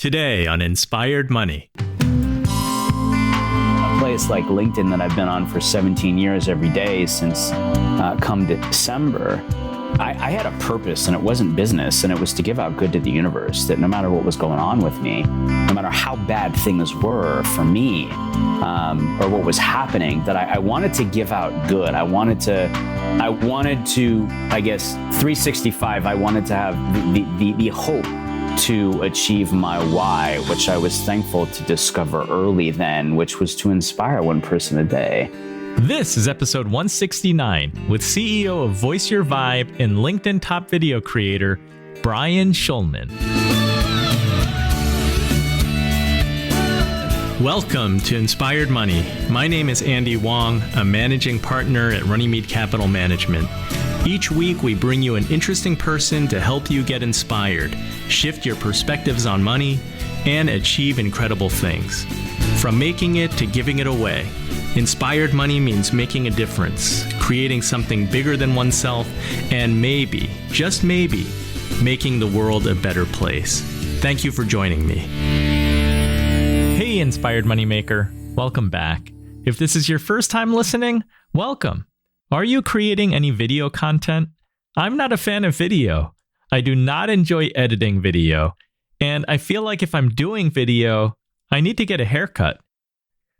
Today on Inspired Money. A place like LinkedIn that I've been on for 17 years every day since come December, I had a purpose, and it wasn't business, and it was to give out good to the universe, that no matter what was going on with me, no matter how bad things were for me, or what was happening, that I wanted to give out good. I wanted to, I guess, 365, I wanted to have the hope to achieve my why, which I was thankful to discover early then, which was to inspire one person a day. This is episode 169 with CEO of Voice Your Vibe and LinkedIn top video creator, Brian Shulman. Welcome to Inspired Money. My name is Andy Wong, a managing partner at Runnymede Capital Management. Each week, we bring you an interesting person to help you get inspired, shift your perspectives on money, and achieve incredible things. From making it to giving it away, Inspired Money means making a difference, creating something bigger than oneself, and maybe, just maybe, making the world a better place. Thank you for joining me. Hey, Inspired Moneymaker. Welcome back. If this is your first time listening, welcome. Are you creating any video content? I'm not a fan of video. I do not enjoy editing video. And I feel like if I'm doing video, I need to get a haircut.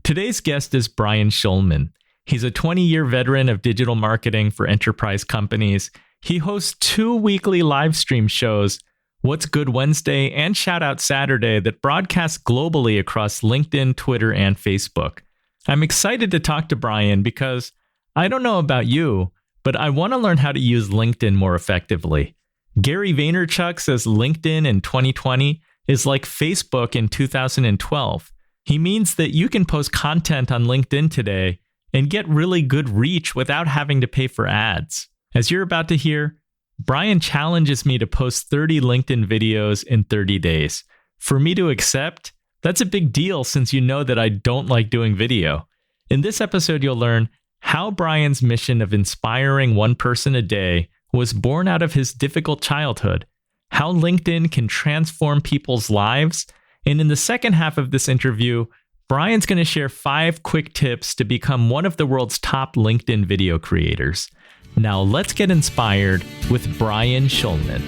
Today's guest is Brian Shulman. He's a 20-year veteran of digital marketing for enterprise companies. He hosts 2 weekly live stream shows, What's Good Wednesday and Shout Out Saturday, that broadcast globally across LinkedIn, Twitter, and Facebook. I'm excited to talk to Brian because I don't know about you, but I want to learn how to use LinkedIn more effectively. Gary Vaynerchuk says LinkedIn in 2020 is like Facebook in 2012. He means that you can post content on LinkedIn today and get really good reach without having to pay for ads. As you're about to hear, Brian challenges me to post 30 LinkedIn videos in 30 days. For me to accept, that's a big deal since you know that I don't like doing video. In this episode, you'll learn how Brian's mission of inspiring one person a day was born out of his difficult childhood, how LinkedIn can transform people's lives, and in the second half of this interview, Brian's going to share 5 quick tips to become one of the world's top LinkedIn video creators. Now let's get inspired with Brian Shulman.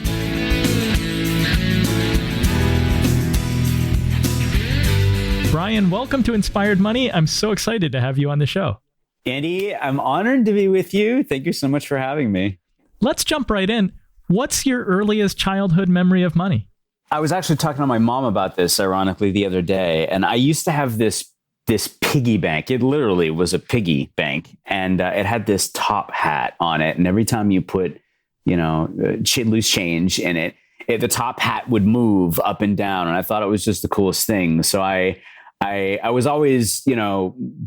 Brian, welcome to Inspired Money. I'm so excited to have you on the show. Andy, I'm honored to be with you. Thank you so much for having me. Let's jump right in. What's your earliest childhood memory of money? I was actually talking to my mom about this, ironically, the other day, and I used to have this piggy bank. It literally was a piggy bank, and it had this top hat on it. And every time you put, loose change in it, the top hat would move up and down. And I thought it was just the coolest thing. So I was always,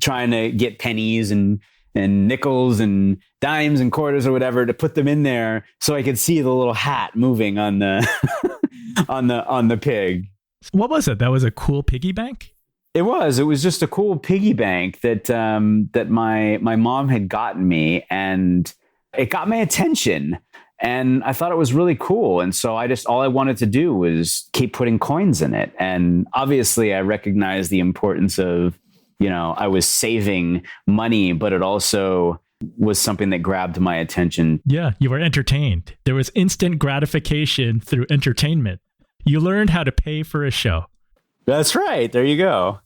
trying to get pennies and nickels and dimes and quarters or whatever to put them in there so I could see the little hat moving on the on the pig. What was it? That was a cool piggy bank? It was just a cool piggy bank that my mom had gotten me, and it got my attention. And I thought it was really cool. And so all I wanted to do was keep putting coins in it. And obviously I recognized the importance of, I was saving money, but it also was something that grabbed my attention. Yeah, you were entertained. There was instant gratification through entertainment. You learned how to pay for a show. That's right. There you go.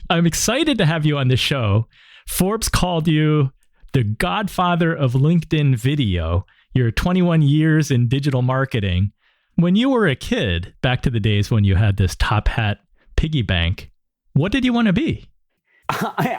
I'm excited to have you on the show. Forbes called you the godfather of LinkedIn video. You're 21 years in digital marketing. When you were a kid, back to the days when you had this top hat piggy bank, what did you want to be?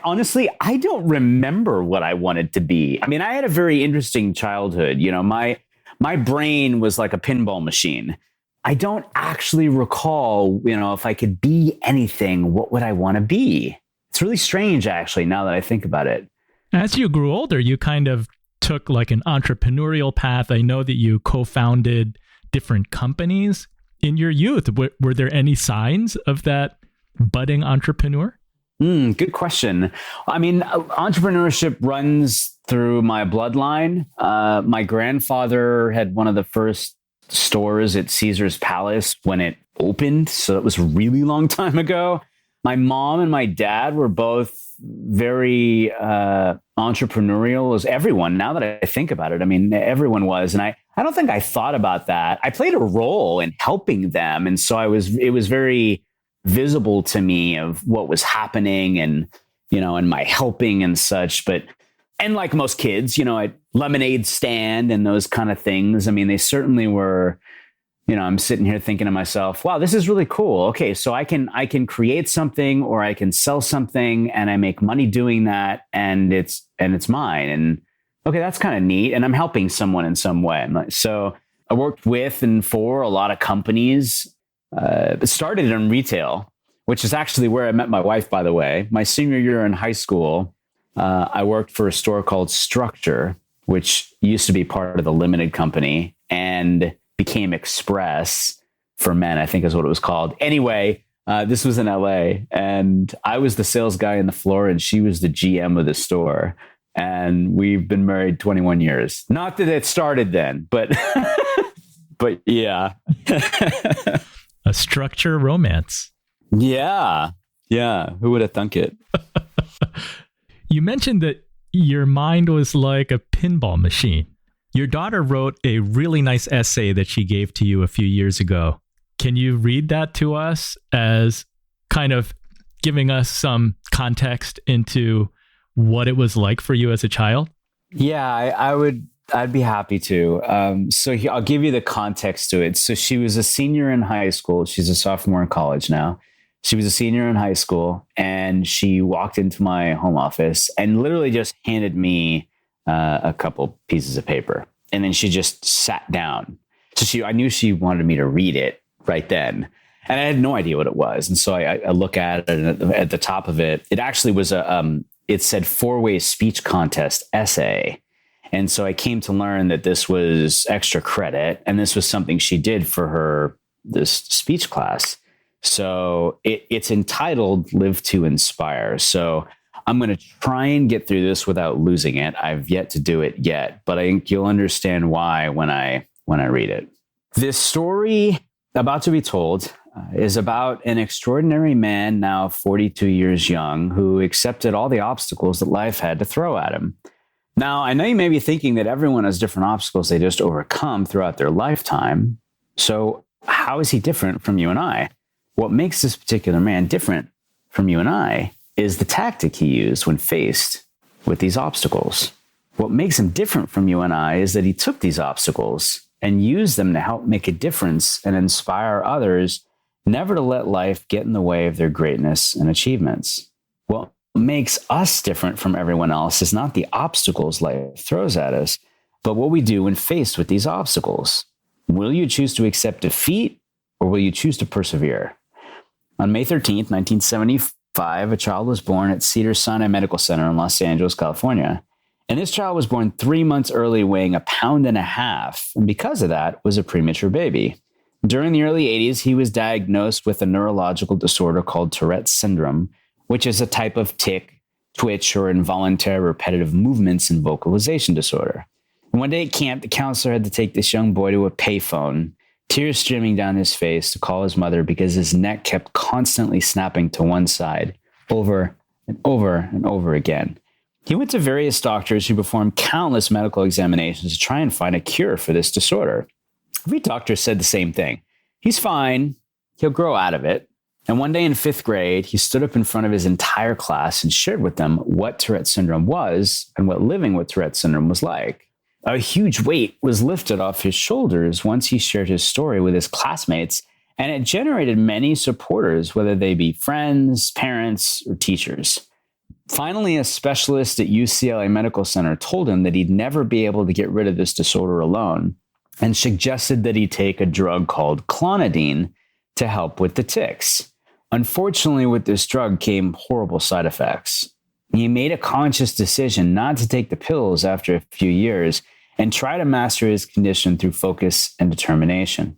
Honestly, I don't remember what I wanted to be. I mean, I had a very interesting childhood. My brain was like a pinball machine. I don't actually recall, if I could be anything, what would I want to be? It's really strange, actually, now that I think about it. As you grew older, you kind of took like an entrepreneurial path. I know that you co-founded different companies. In your youth, were there any signs of that budding entrepreneur? Good question. I mean, entrepreneurship runs through my bloodline. My grandfather had one of the first stores at Caesar's Palace when it opened. So it was a really long time ago. My mom and my dad were both very entrepreneurial, as everyone. Now that I think about it, I mean, everyone was. And I don't think I thought about that. I played a role in helping them. And so it was very visible to me of what was happening and, and my helping and such. And like most kids, at lemonade stand and those kind of things. I mean, they certainly were, I'm sitting here thinking to myself, wow, this is really cool. Okay, so I can create something or I can sell something and I make money doing that and it's mine. And okay, that's kind of neat. And I'm helping someone in some way. So I worked with and for a lot of companies. It started in retail, which is actually where I met my wife, by the way. My senior year in high school, I worked for a store called Structure, which used to be part of the Limited Company and became Express for Men, I think is what it was called. Anyway, this was in LA and I was the sales guy on the floor and she was the GM of the store. And we've been married 21 years. Not that it started then, but but yeah. A Structure romance. Yeah. Who would have thunk it? You mentioned that your mind was like a pinball machine. Your daughter wrote a really nice essay that she gave to you a few years ago. Can you read that to us as kind of giving us some context into what it was like for you as a child? Yeah, I'd be happy to. I'll give you the context to it. So she was a senior in high school. She's a sophomore in college now. She was a senior in high school and she walked into my home office and literally just handed me a couple pieces of paper. And then she just sat down. So I knew she wanted me to read it right then. And I had no idea what it was. And so I look at it and at the top of it, it actually was it said 4-way speech contest essay. And so I came to learn that this was extra credit and this was something she did for this speech class. So it's entitled Live to Inspire. So I'm going to try and get through this without losing it. I've yet to do it yet, but I think you'll understand why when I read it. This story about to be told is about an extraordinary man, now 42 years young, who accepted all the obstacles that life had to throw at him. Now, I know you may be thinking that everyone has different obstacles they just overcome throughout their lifetime. So how is he different from you and I? What makes this particular man different from you and I is the tactic he used when faced with these obstacles. What makes him different from you and I is that he took these obstacles and used them to help make a difference and inspire others never to let life get in the way of their greatness and achievements. What makes us different from everyone else is not the obstacles life throws at us, but what we do when faced with these obstacles. Will you choose to accept defeat or will you choose to persevere? On May 13th, 1975, a child was born at Cedars-Sinai Medical Center in Los Angeles, California. And this child was born 3 months early, weighing 1.5 pounds, and because of that, was a premature baby. During the early 80s, he was diagnosed with a neurological disorder called Tourette's syndrome, which is a type of tic, twitch, or involuntary repetitive movements and vocalization disorder. And one day at camp, the counselor had to take this young boy to a payphone, tears streaming down his face, to call his mother because his neck kept constantly snapping to one side over and over and over again. He went to various doctors who performed countless medical examinations to try and find a cure for this disorder. Every doctor said the same thing. He's fine. He'll grow out of it. And one day in 5th grade, he stood up in front of his entire class and shared with them what Tourette's syndrome was and what living with Tourette's syndrome was like. A huge weight was lifted off his shoulders once he shared his story with his classmates, and it generated many supporters, whether they be friends, parents, or teachers. Finally, a specialist at UCLA Medical Center told him that he'd never be able to get rid of this disorder alone and suggested that he take a drug called clonidine to help with the tics. Unfortunately, with this drug came horrible side effects. He made a conscious decision not to take the pills after a few years and try to master his condition through focus and determination.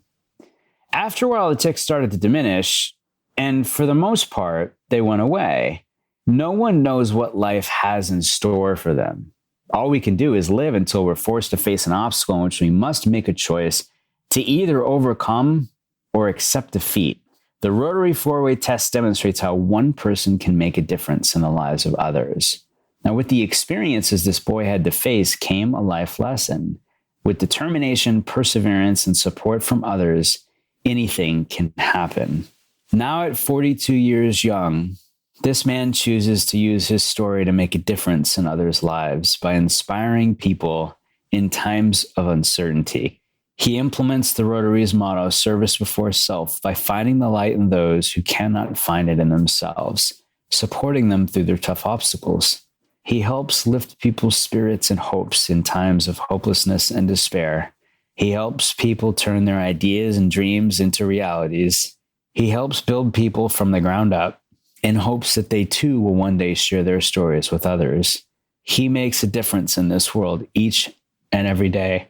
After a while, the tics started to diminish, and for the most part, they went away. No one knows what life has in store for them. All we can do is live until we're forced to face an obstacle in which we must make a choice to either overcome or accept defeat. The rotary four-way test demonstrates how one person can make a difference in the lives of others. Now, with the experiences this boy had to face came a life lesson. With determination, perseverance, and support from others, anything can happen. Now at 42 years young, this man chooses to use his story to make a difference in others' lives by inspiring people in times of uncertainty. He implements the Rotary's motto, service before self, by finding the light in those who cannot find it in themselves, supporting them through their tough obstacles. He helps lift people's spirits and hopes in times of hopelessness and despair. He helps people turn their ideas and dreams into realities. He helps build people from the ground up in hopes that they too will one day share their stories with others. He makes a difference in this world each and every day,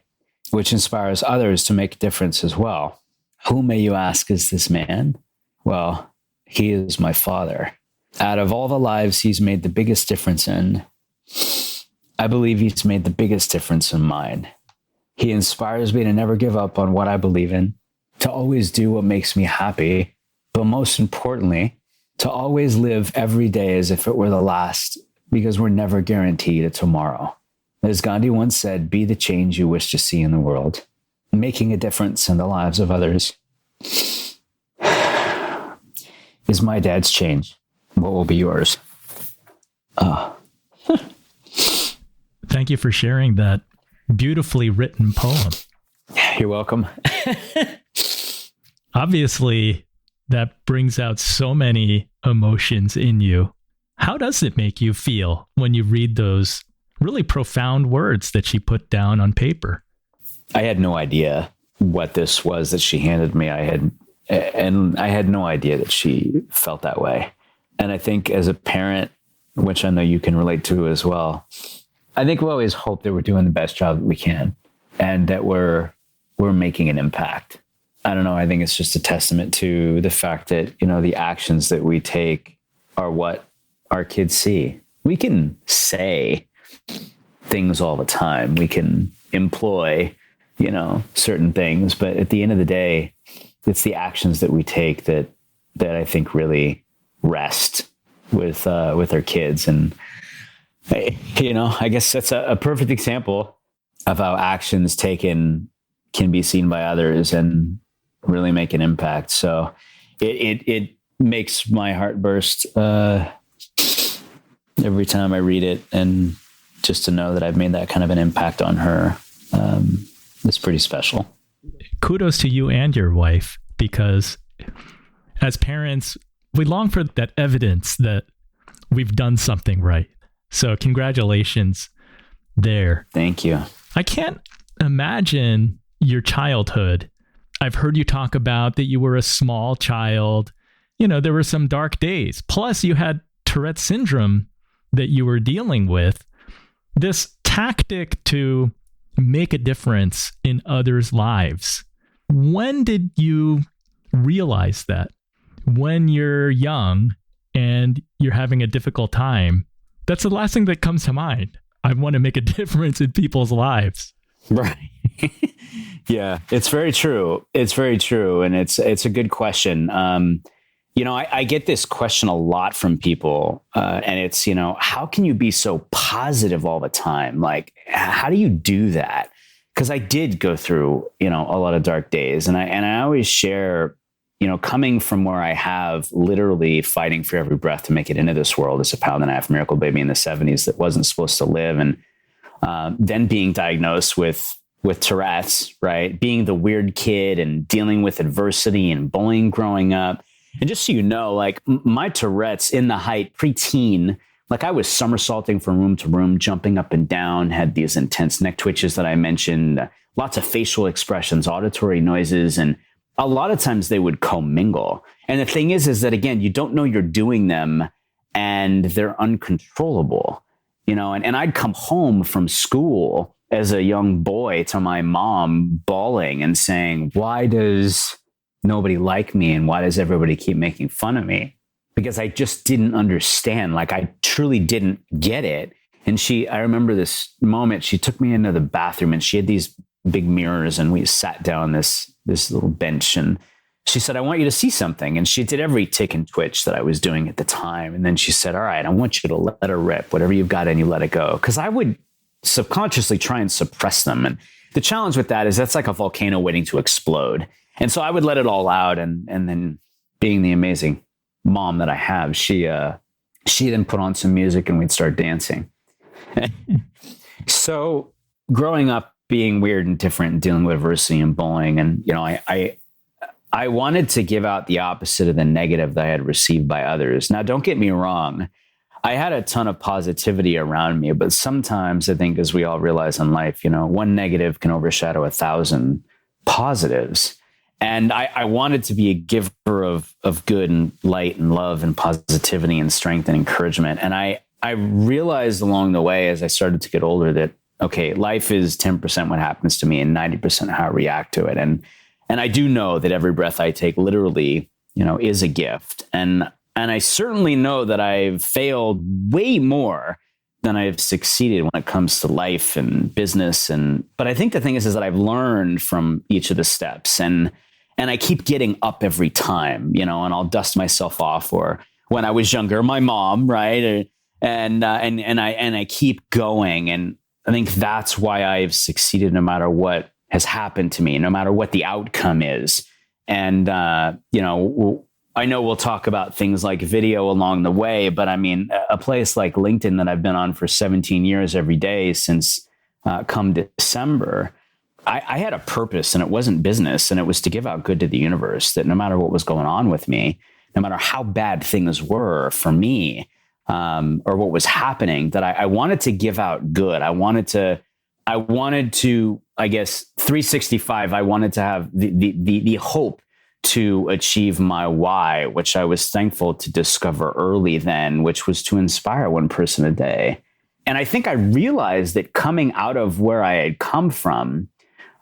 which inspires others to make a difference as well. Who, may you ask, is this man? Well, he is my father. Out of all the lives he's made the biggest difference in, I believe he's made the biggest difference in mine. He inspires me to never give up on what I believe in, to always do what makes me happy, but most importantly, to always live every day as if it were the last, because we're never guaranteed a tomorrow. As Gandhi once said, be the change you wish to see in the world, making a difference in the lives of others is my dad's change. What will be yours? Thank you for sharing that beautifully written poem. You're welcome. Obviously, that brings out so many emotions in you. How does it make you feel when you read those really profound words that she put down on paper? I had no idea what this was that she handed me. I had no idea that she felt that way. And I think as a parent, which I know you can relate to as well, I think we always hope that we're doing the best job that we can and that we're making an impact. I don't know. I think it's just a testament to the fact that, you know, the actions that we take are what our kids see. We can say things all the time. We can employ, you know, certain things, but at the end of the day, it's the actions that we take that I think really rest with our kids. And, you know, I guess that's a perfect example of how actions taken can be seen by others and really make an impact. So it makes my heart burst every time I read it. And just to know that I've made that kind of an impact on her is pretty special. Kudos to you and your wife, because as parents, we long for that evidence that we've done something right. So congratulations there. Thank you. I can't imagine your childhood. I've heard you talk about that you were a small child. You know, there were some dark days. Plus, you had Tourette's syndrome that you were dealing with. This tactic to make a difference in others' lives. When did you realize that? When you're young and you're having a difficult time, that's the last thing that comes to mind. I want to make a difference in people's lives. Right. Yeah, it's very true. It's very true. And it's a good question. You know, I get this question a lot from people, and it's, you know, how can you be so positive all the time? Like, how do you do that? Because I did go through, you know, a lot of dark days, and I always share, you know, coming from where I have literally fighting for every breath to make it into this world as a pound and a half miracle baby in the 70s that wasn't supposed to live, and then being diagnosed with Tourette's, right? Being the weird kid and dealing with adversity and bullying growing up. And just so you know, like my Tourette's in the height preteen, like I was somersaulting from room to room, jumping up and down, had these intense neck twitches that I mentioned, lots of facial expressions, auditory noises, and a lot of times they would commingle. And the thing is that, again, you don't know you're doing them and they're uncontrollable, you know, and I'd come home from school as a young boy to my mom bawling and saying, why does nobody like me? And why does everybody keep making fun of me? Because I just didn't understand. Like I truly didn't get it. And I remember this moment, she took me into the bathroom and she had these big mirrors and we sat down this little bench and she said, I want you to see something. And she did every tick and twitch that I was doing at the time. And then she said, all right, I want you to let her rip. Whatever you've got in you, let it go. Because I would subconsciously try and suppress them. And the challenge with that is that's like a volcano waiting to explode. And so I would let it all out. And then being the amazing mom that I have, she then put on some music and we'd start dancing. So growing up, being weird and different and dealing with adversity and bullying. And, I wanted to give out the opposite of the negative that I had received by others. Now, don't get me wrong. I had a ton of positivity around me, but sometimes I think, as we all realize in life, one negative can overshadow 1,000 positives. And I wanted to be a giver of good and light and love and positivity and strength and encouragement. And I realized along the way, as I started to get older, that, okay, life is 10% what happens to me and 90% how I react to it. And I do know that every breath I take literally, is a gift. And I certainly know that I've failed way more than I've succeeded when it comes to life and business. But I think the thing is that I've learned from each of the steps, and I keep getting up every time, and I'll dust myself off. Or when I was younger, my mom, right? And I keep going. And I think that's why I've succeeded no matter what has happened to me, no matter what the outcome is. And, I know we'll talk about things like video along the way, but I mean, a place like LinkedIn that I've been on for 17 years every day since come December, I had a purpose, and it wasn't business, and it was to give out good to the universe, that no matter what was going on with me, no matter how bad things were for me, or what was happening, that I wanted to give out good. I wanted to, I guess, 365, I wanted to have the hope to achieve my why, which I was thankful to discover early then, which was to inspire one person a day. And I think I realized that coming out of where I had come from,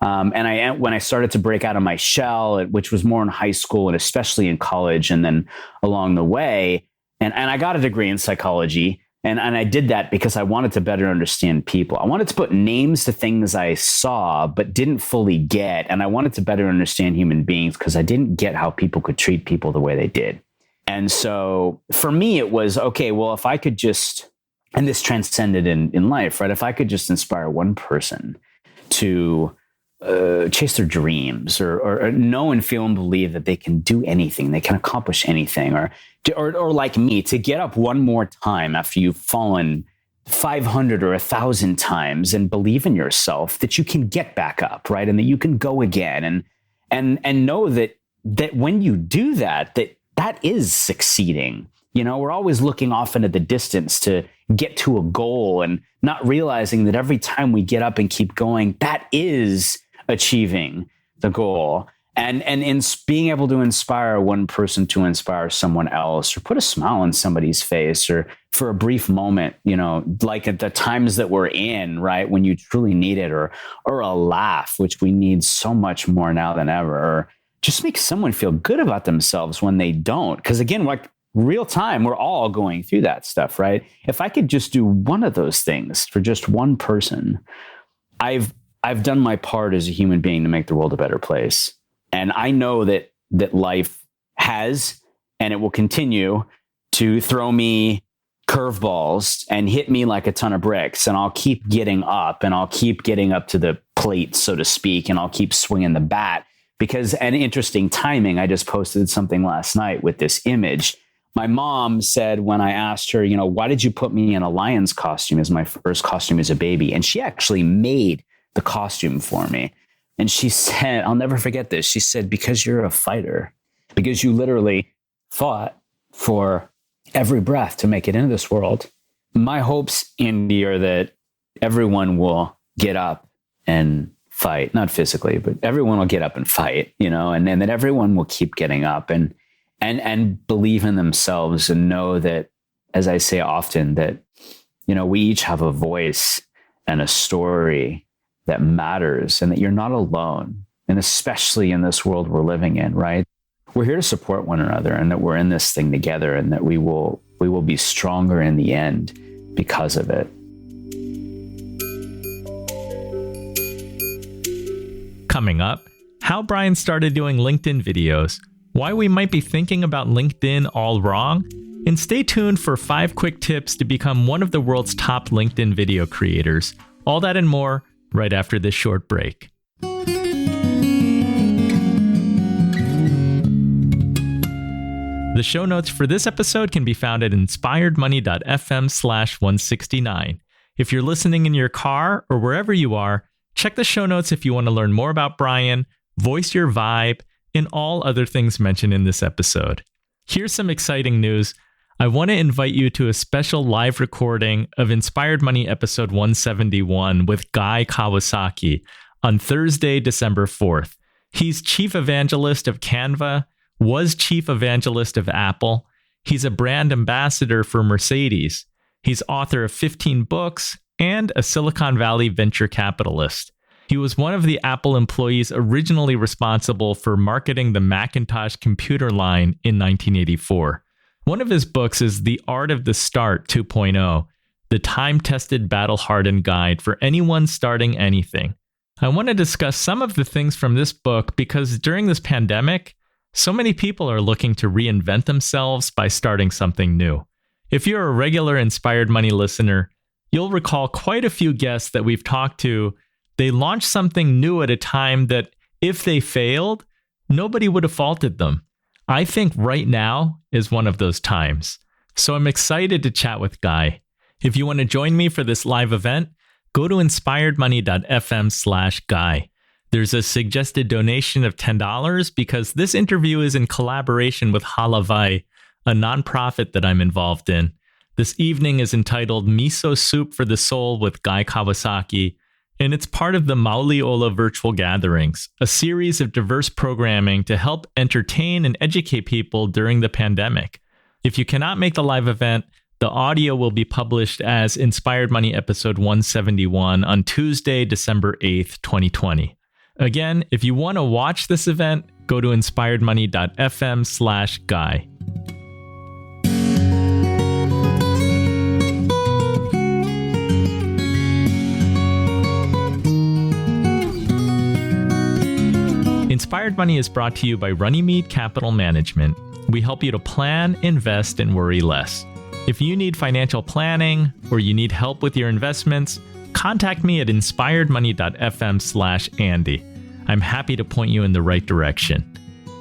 when I started to break out of my shell, which was more in high school and especially in college, and then along the way, and I got a degree in psychology. And I did that because I wanted to better understand people. I wanted to put names to things I saw, but didn't fully get. And I wanted to better understand human beings because I didn't get how people could treat people the way they did. And so for me, it was, okay, well, if I could just, and this transcended in life, right? If I could just inspire one person to chase their dreams, or know and feel and believe that they can do anything, they can accomplish anything, or like me, to get up one more time after you've fallen 500 or 1,000 times, and believe in yourself that you can get back up, right? And that you can go again, and know that when you do that is succeeding. We're always looking off into the distance to get to a goal, and not realizing that every time we get up and keep going, that is achieving the goal. And in being able to inspire one person to inspire someone else, or put a smile on somebody's face, or for a brief moment, like at the times that we're in, right, when you truly need it, or a laugh, which we need so much more now than ever, or just make someone feel good about themselves when they don't. Because again, like real time, we're all going through that stuff, right? If I could just do one of those things for just one person, I've done my part as a human being to make the world a better place. And I know that life has, and it will continue to throw me curveballs and hit me like a ton of bricks. And I'll keep getting up, and I'll keep getting up to the plate, so to speak, and I'll keep swinging the bat. Because, an interesting timing, I just posted something last night with this image. My mom said, when I asked her, why did you put me in a lion's costume as my first costume as a baby? And she actually made the costume for me. And she said, I'll never forget this. She said, because you're a fighter, because you literally fought for every breath to make it into this world. My hopes, Andy, are that everyone will get up and fight, not physically, but everyone will get up and fight, and then that everyone will keep getting up and believe in themselves, and know that, as I say often, that, we each have a voice and a story that matters, and that you're not alone. And especially in this world we're living in, right? We're here to support one another, and that we're in this thing together, and that we will be stronger in the end because of it. Coming up, how Brian started doing LinkedIn videos, why we might be thinking about LinkedIn all wrong, and stay tuned for 5 quick tips to become one of the world's top LinkedIn video creators. All that and more right after this short break. The show notes for this episode can be found at inspiredmoney.fm/169. If you're listening in your car or wherever you are, check the show notes if you want to learn more about Brian, voice your vibe, and all other things mentioned in this episode. Here's some exciting news. I want to invite you to a special live recording of Inspired Money episode 171 with Guy Kawasaki on Thursday, December 4th. He's chief evangelist of Canva, was chief evangelist of Apple. He's a brand ambassador for Mercedes. He's author of 15 books and a Silicon Valley venture capitalist. He was one of the Apple employees originally responsible for marketing the Macintosh computer line in 1984. One of his books is The Art of the Start 2.0, the time-tested, battle-hardened guide for anyone starting anything. I want to discuss some of the things from this book because during this pandemic, so many people are looking to reinvent themselves by starting something new. If you're a regular Inspired Money listener, you'll recall quite a few guests that we've talked to. They launched something new at a time that, if they failed, nobody would have faulted them. I think right now is one of those times. So I'm excited to chat with Guy. If you want to join me for this live event, go to inspiredmoney.fm/Guy. There's a suggested donation of $10 because this interview is in collaboration with Hālāwai, a nonprofit that I'm involved in. This evening is entitled Miso Soup for the Soul with Guy Kawasaki, and it's part of the Maui virtual gatherings, a series of diverse programming to help entertain and educate people during the pandemic. If you cannot make the live event, the audio will be published as Inspired Money episode 171 on Tuesday, December 8th, 2020. Again, if you want to watch this event, go to inspiredmoney.fm/Guy. Inspired Money is brought to you by Runnymede Capital Management. We help you to plan, invest, and worry less. If you need financial planning or you need help with your investments, contact me at inspiredmoney.fm/Andy. I'm happy to point you in the right direction.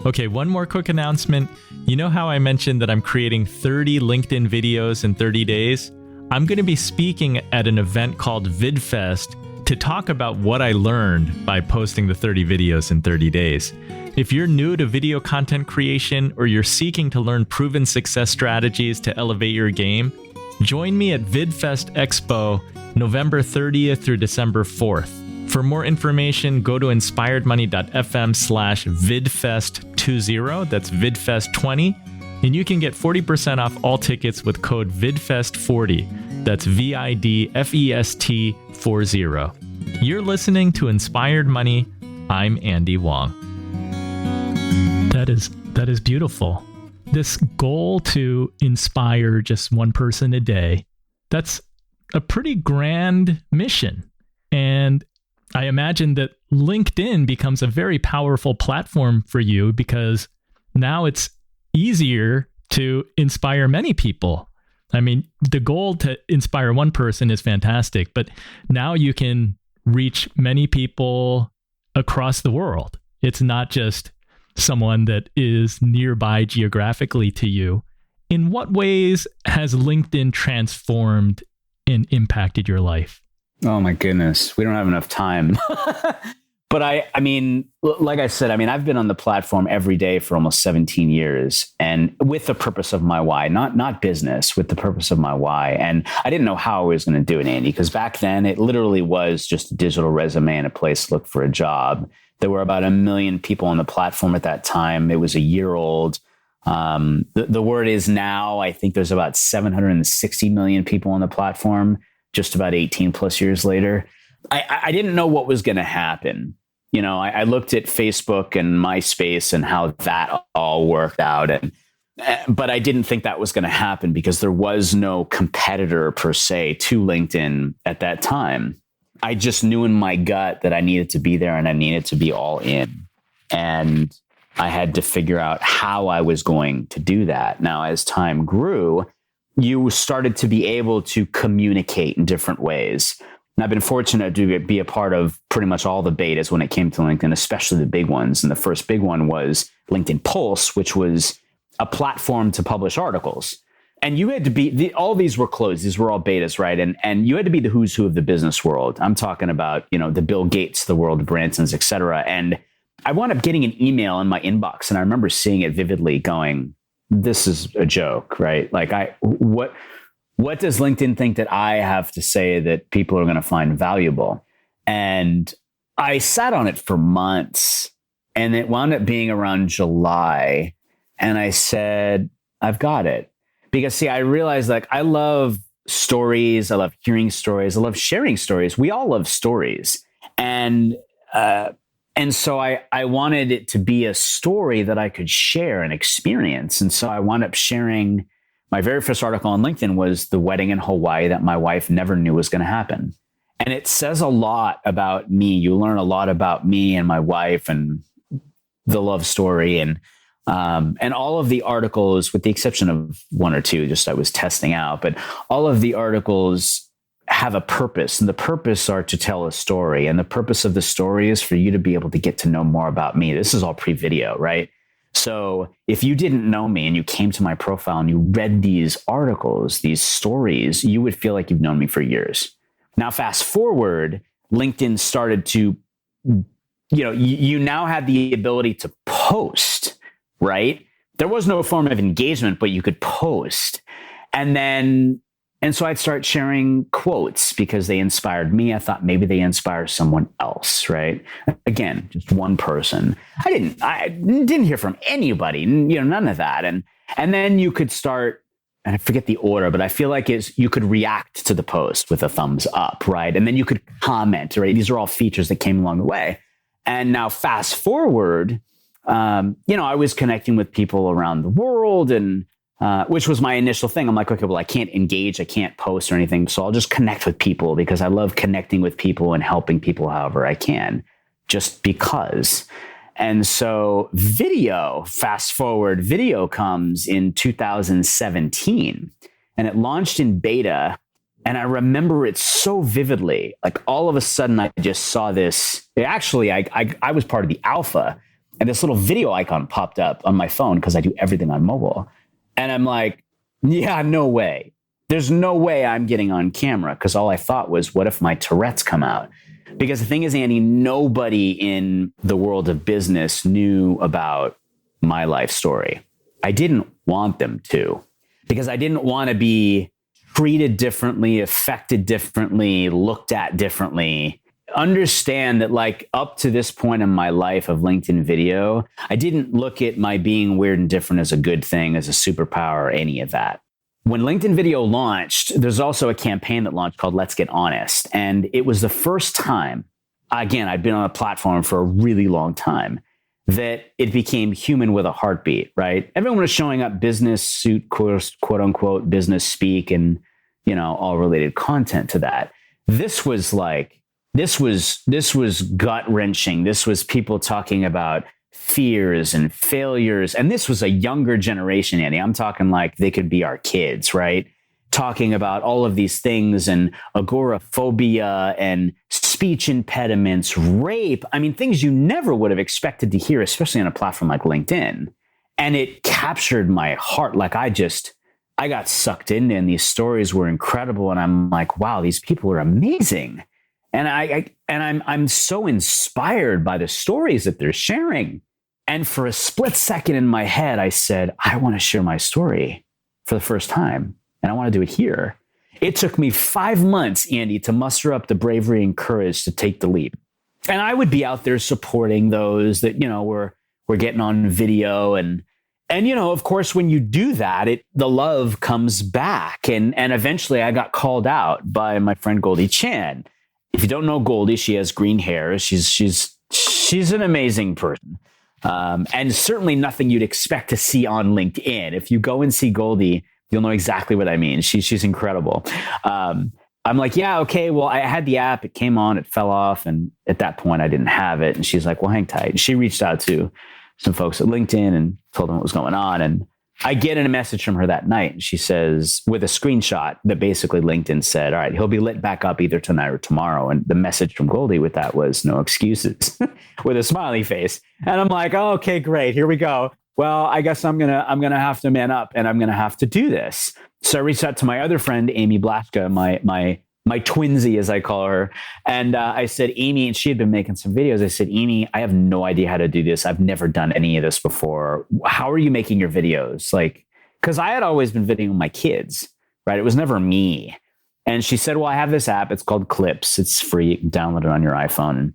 Okay, one more quick announcement. You know how I mentioned that I'm creating 30 LinkedIn videos in 30 days? I'm going to be speaking at an event called VidFest to talk about what I learned by posting the 30 videos in 30 days. If you're new to video content creation or you're seeking to learn proven success strategies to elevate your game, join me at VidFest Expo, November 30th through December 4th. For more information, go to inspiredmoney.fm/VidFest20, that's VidFest20, and you can get 40% off all tickets with code VidFest40, that's VIDFEST40. You're listening to Inspired Money. I'm Andy Wong. That is beautiful. This goal to inspire just one person a day, that's a pretty grand mission. And I imagine that LinkedIn becomes a very powerful platform for you because now it's easier to inspire many people. I mean, the goal to inspire one person is fantastic, but now you can reach many people across the world. It's not just someone that is nearby geographically to you. In what ways has LinkedIn transformed and impacted your life? Oh my goodness, we don't have enough time. But I mean, like I said, I've been on the platform every day for almost 17 years, and with the purpose of my why, not business, with the purpose of my why. And I didn't know how I was going to do it, Andy, because back then it literally was just a digital resume and a place to look for a job. There were about 1 million people on the platform at that time. It was a year old. The word is now, I think there's about 760 million people on the platform, just about 18 plus years later. I didn't know what was going to happen. You know, I looked at Facebook and MySpace and how that all worked out. But I didn't think that was going to happen because there was no competitor per se to LinkedIn at that time. I just knew in my gut that I needed to be there and I needed to be all in. And I had to figure out how I was going to do that. Now, as time grew, you started to be able to communicate in different ways. And I've been fortunate to be a part of pretty much all the betas when it came to LinkedIn, especially the big ones. And the first big one was LinkedIn Pulse, which was a platform to publish articles. And you had to be, all these were closed. These were all betas, right? And you had to be the who's who of the business world. I'm talking about, the Bill Gates, the world, the Bransons, et cetera. And I wound up getting an email in my inbox, and I remember seeing it vividly going, this is a joke, right? Like what does LinkedIn think that I have to say that people are going to find valuable? And I sat on it for months, and it wound up being around July. And I said, I've got it. Because see, I realized like I love stories. I love hearing stories. I love sharing stories. We all love stories. And so I wanted it to be a story that I could share and experience. And so I wound up sharing. My very first article on LinkedIn was the wedding in Hawaii that my wife never knew was going to happen. And it says a lot about me. You learn a lot about me and my wife and the love story. And all of the articles, with the exception of one or two, just I was testing out, but all of the articles have a purpose, and the purpose are to tell a story. And the purpose of the story is for you to be able to get to know more about me. This is all pre-video, right? So if you didn't know me and you came to my profile and you read these articles, these stories, you would feel like you've known me for years. Now, fast forward, LinkedIn started to, you now had the ability to post, right? There was no form of engagement, but you could post. And so I'd start sharing quotes because they inspired me. I thought maybe they inspire someone else, right? Again, just one person. I didn't hear from anybody, none of that. And then you could start, and I forget the order, but I feel like you could react to the post with a thumbs up, right? And then you could comment, right? These are all features that came along the way. And now fast forward, I was connecting with people around the world, and which was my initial thing. I'm like, okay, well, I can't engage, I can't post or anything, so I'll just connect with people because I love connecting with people and helping people however I can, just because. And so fast forward, video comes in 2017, and it launched in beta. And I remember it so vividly. Like all of a sudden, I just saw this. Actually, I was part of the alpha, and this little video icon popped up on my phone because I do everything on mobile. And I'm like, yeah, no way. There's no way I'm getting on camera, because all I thought was, what if my Tourette's come out? Because the thing is, Andy, nobody in the world of business knew about my life story. I didn't want them to, because I didn't want to be treated differently, affected differently, looked at differently. Understand that, like, up to this point in my life of LinkedIn video, I didn't look at my being weird and different as a good thing, as a superpower, or any of that. When LinkedIn video launched, there's also a campaign that launched called Let's Get Honest. And it was the first time, again, I'd been on a platform for a really long time, that it became human with a heartbeat, right? Everyone was showing up business suit, quote unquote, business speak, and, all related content to that. This was gut wrenching. This was people talking about fears and failures. And this was a younger generation, Andy. I'm talking like they could be our kids, right? Talking about all of these things, and agoraphobia and speech impediments, rape. I mean, things you never would have expected to hear, especially on a platform like LinkedIn. And it captured my heart. Like I got sucked in, and these stories were incredible. And I'm like, wow, these people are amazing. And I'm so inspired by the stories that they're sharing. And for a split second in my head, I said, I want to share my story for the first time, and I want to do it here. It took me 5 months, Andy, to muster up the bravery and courage to take the leap. And I would be out there supporting those that, were getting on video. And of course, when you do that, the love comes back. And eventually I got called out by my friend Goldie Chan. If you don't know Goldie, she has green hair. She's an amazing person. And certainly nothing you'd expect to see on LinkedIn. If you go and see Goldie, you'll know exactly what I mean. She's incredible. I'm like, yeah, okay, well, I had the app. It came on, it fell off. And at that point, I didn't have it. And she's like, well, hang tight. She reached out to some folks at LinkedIn and told them what was going on. And I get in a message from her that night. And she says, with a screenshot that basically LinkedIn said, all right, he'll be lit back up either tonight or tomorrow. And the message from Goldie with that was no excuses with a smiley face. And I'm like, oh, okay, great. Here we go. Well, I guess I'm gonna have to man up and I'm gonna have to do this. So I reached out to my other friend, Amy Blaschka, my twinsy, as I call her. And I said, Amy, and she had been making some videos. I said, Amy, I have no idea how to do this. I've never done any of this before. How are you making your videos? Like, because I had always been videoing my kids, right? It was never me. And she said, well, I have this app. It's called Clips. It's free. You can download it on your iPhone. And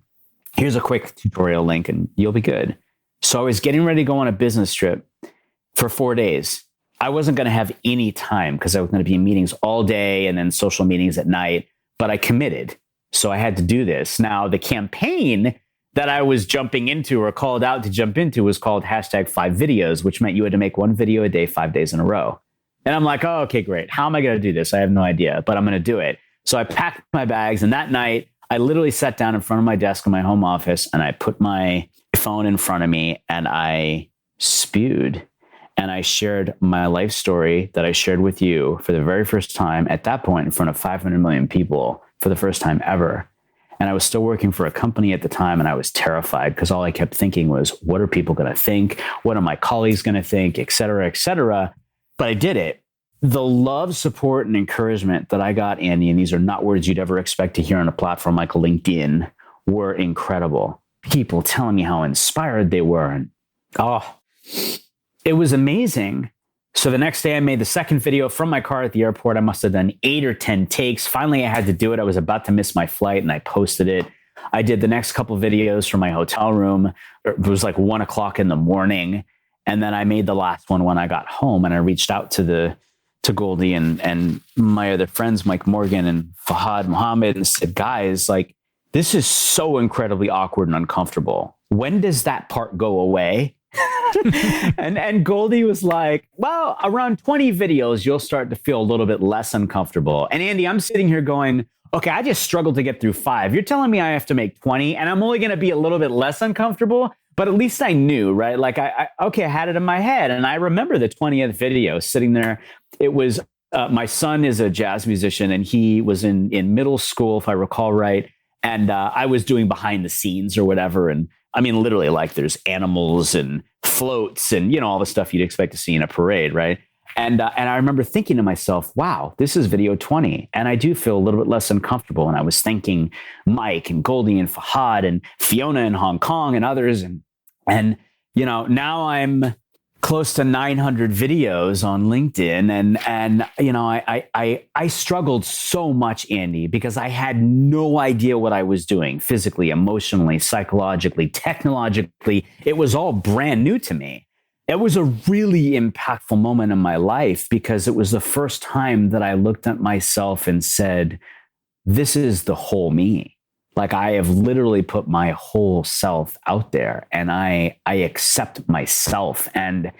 here's a quick tutorial link and you'll be good. So I was getting ready to go on a business trip for 4 days. I wasn't going to have any time because I was going to be in meetings all day and then social meetings at night, but I committed. So I had to do this. Now, the campaign that I was jumping into or called out to jump into was called #5videos, which meant you had to make 1 video a day, 5 days in a row. And I'm like, oh, okay, great. How am I going to do this? I have no idea, but I'm going to do it. So I packed my bags. And that night, I literally sat down in front of my desk in my home office and I put my phone in front of me and I spewed. And I shared my life story that I shared with you for the very first time at that point in front of 500 million people for the first time ever. And I was still working for a company at the time and I was terrified because all I kept thinking was, what are people going to think? What are my colleagues going to think, et cetera, et cetera. But I did it. The love, support, and encouragement that I got, Andy, and these are not words you'd ever expect to hear on a platform like LinkedIn, were incredible. People telling me how inspired they were. And it was amazing. So the next day I made the second video from my car at the airport. I must have done 8 or 10 takes. Finally, I had to do it. I was about to miss my flight and I posted it. I did the next couple of videos from my hotel room. It was like 1 o'clock in the morning. And then I made the last one when I got home and I reached out to Goldie and my other friends, Mike Morgan and Fahad Muhammad, and said, guys, like, this is so incredibly awkward and uncomfortable. When does that part go away? and Goldie was like, well, around 20 videos, you'll start to feel a little bit less uncomfortable. And Andy, I'm sitting here going, okay, I just struggled to get through 5. You're telling me I have to make 20 and I'm only going to be a little bit less uncomfortable, but at least I knew, right? Like I had it in my head. And I remember the 20th video sitting there. It was, my son is a jazz musician and he was in middle school, if I recall right. And I was doing behind the scenes or whatever. And I mean, literally, like there's animals and floats and, you know, all the stuff you'd expect to see in a parade, right? And I remember thinking to myself, wow, this is video 20. And I do feel a little bit less uncomfortable. And I was thanking Mike and Goldie and Fahad and Fiona in Hong Kong and others. And you know, now I'm close to 900 videos on LinkedIn. And you know, I struggled so much, Andy, because I had no idea what I was doing physically, emotionally, psychologically, technologically. It was all brand new to me. It was a really impactful moment in my life because it was the first time that I looked at myself and said, this is the whole me. Like I have literally put my whole self out there and I accept myself. And,